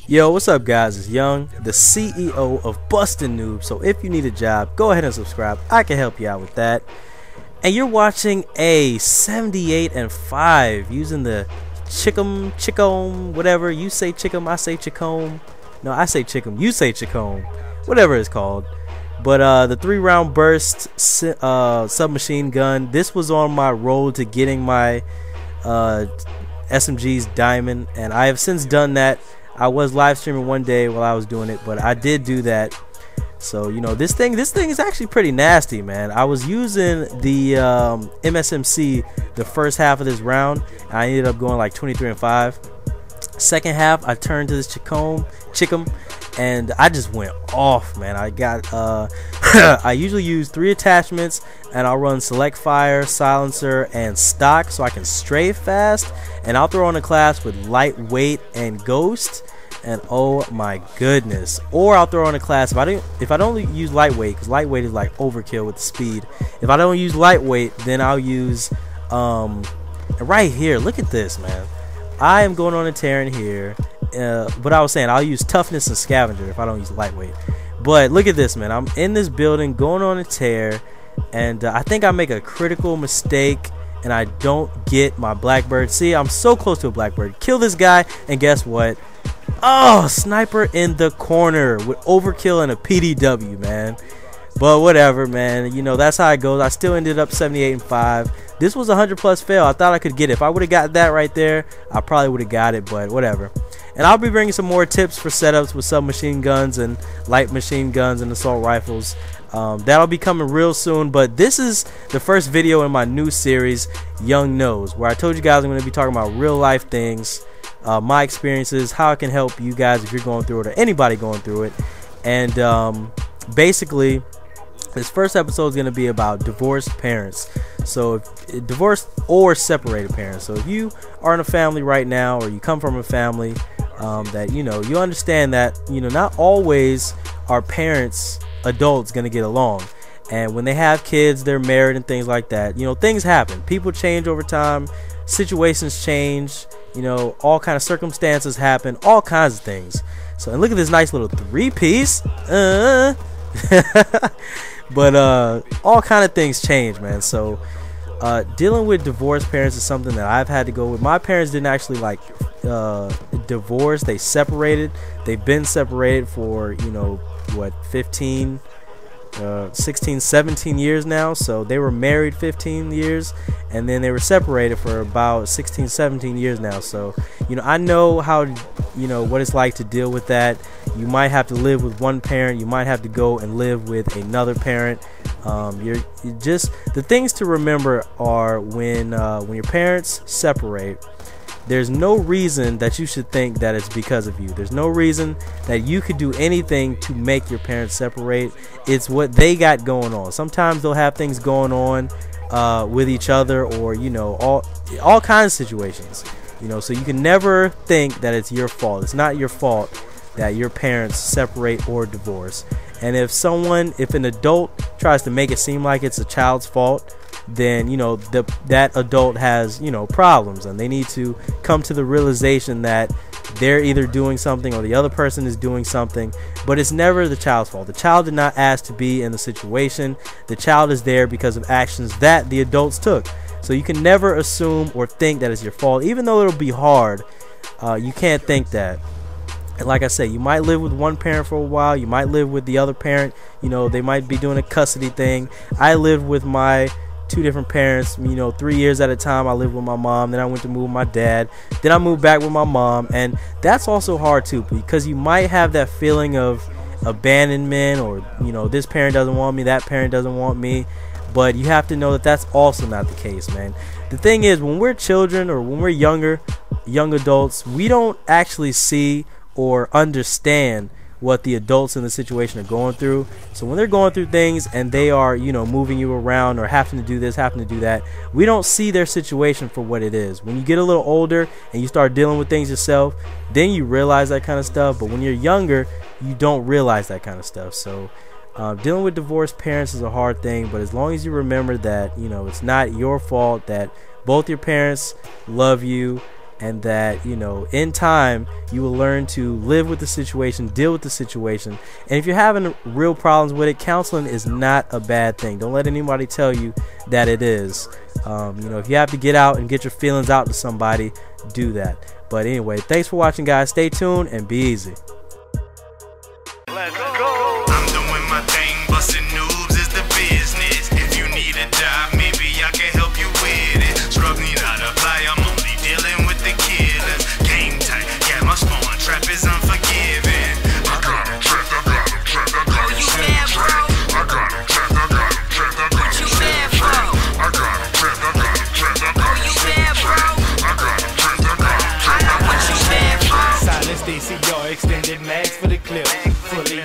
Yo, what's up guys, it's Young, the CEO of Bustin' Noob. So if you need a job, go ahead and subscribe. I can help you out with that. And you're watching a 78-5 using the Chicom, whatever. You say Chicom, I say Chicom. No, I say Chicom, you say Chicom. Whatever it's called. But the 3-round burst submachine gun, this was on my road to getting my SMG's diamond, and I have since done that. I was live streaming one day while I was doing it, but I did do that. So you know, this thing is actually pretty nasty, man. I was using the MSMC the first half of this round, and I ended up going like 23-5. Second half, I turned to this Chicom, and I just went off, man. I got I usually use 3 attachments, and I'll run select fire, silencer, and stock so I can strafe fast. And I'll throw on a class with lightweight and ghost, and oh my goodness. Or I'll throw on a class if I don't use lightweight, because lightweight is like overkill with the speed. If I don't use lightweight, then I'll use right here. Look at this, man. I am going on a tear in here. But I was saying I'll use toughness and scavenger if I don't use lightweight. But look at this, man. I'm in this building going on a tear, and I think I make a critical mistake, and I don't get my blackbird. See, I'm so close to a blackbird. Kill this guy, and guess what? Oh, sniper in the corner with overkill and a PDW, man. But whatever, man. You know, that's how it goes. I still ended up 78-5. This was a 100+ fail. I thought I could get it. If I would have got that right there, I probably would have got it, but whatever. And I'll be bringing some more tips for setups with submachine guns and light machine guns and assault rifles. That'll be coming real soon, but this is the first video in my new series, Young Knows, where I told you guys I'm going to be talking about real life things, my experiences, how I can help you guys if you're going through it or anybody going through it. And basically, this first episode is going to be about divorced parents. So divorced or separated parents. So if you are in a family right now, or you come from a family that, you know, you understand that, you know, not always are parents, adults, going to get along. And when they have kids, they're married and things like that. You know, things happen. People change over time. Situations change. You know, all kind of circumstances happen. All kinds of things. So, and look at this nice little 3-piece. But all kind of things change, man. So dealing with divorced parents is something that I've had to go with. My parents didn't actually like divorce. They separated. They've been separated for, you know, what, 16 17 years now. So they were married 15 years, and then they were separated for about 16 17 years now. So, you know, I know how, you know, what it's like to deal with that. You might have to live with one parent, you might have to go and live with another parent. You're just, the things to remember are when your parents separate, there's no reason that you should think that it's because of you. There's no reason that you could do anything to make your parents separate. It's what they got going on. Sometimes they'll have things going on with each other, or, you know, all kinds of situations. You know, so you can never think that it's your fault. It's not your fault that your parents separate or divorce. And if an adult tries to make it seem like it's a child's fault, then, you know, that adult has, you know, problems, and they need to come to the realization that they're either doing something or the other person is doing something, but it's never the child's fault. The child did not ask to be in the situation. The child is there because of actions that the adults took. So you can never assume or think that it's your fault, even though it'll be hard. You can't think that. And like I say, you might live with one parent for a while. You might live with the other parent. You know, they might be doing a custody thing. I lived with my 2 different parents, you know, 3 years at a time. I lived with my mom, then I went to move with my dad, then I moved back with my mom. And that's also hard too, because you might have that feeling of abandonment, or, you know, this parent doesn't want me, that parent doesn't want me. But you have to know that that's also not the case, man. The thing is, when we're children, or when we're young adults, we don't actually see or understand what the adults in the situation are going through. So when they're going through things and they are, you know, moving you around or having to do this, having to do that, we don't see their situation for what it is. When you get a little older and you start dealing with things yourself, then you realize that kind of stuff. But when you're younger, you don't realize that kind of stuff. So dealing with divorced parents is a hard thing, but as long as you remember that, you know, it's not your fault, that both your parents love you, and that, you know, in time you will learn to live with the situation, deal with the situation. And if you're having real problems with it, counseling is not a bad thing. Don't let anybody tell you that it is. You know, if you have to get out and get your feelings out to somebody, do that. But anyway, thanks for watching, guys. Stay tuned and be easy. Let's go. I'm doing my thing, busting noobs is the business. If you need a job, maybe I can help you with it. Struggling not apply, I'm only dealing with the killers. Game tight, yeah, my spawn trap is unforgiving. I got him trapped, I got him trapped, I got him trapped. I got him trapped, I got him trapped, I got him trapped. I got him trapped, I got him trapped, I got him trapped. I got him trapped, I got him trapped, I got him trapped. Silence DCR, extended mags for the clip. Fully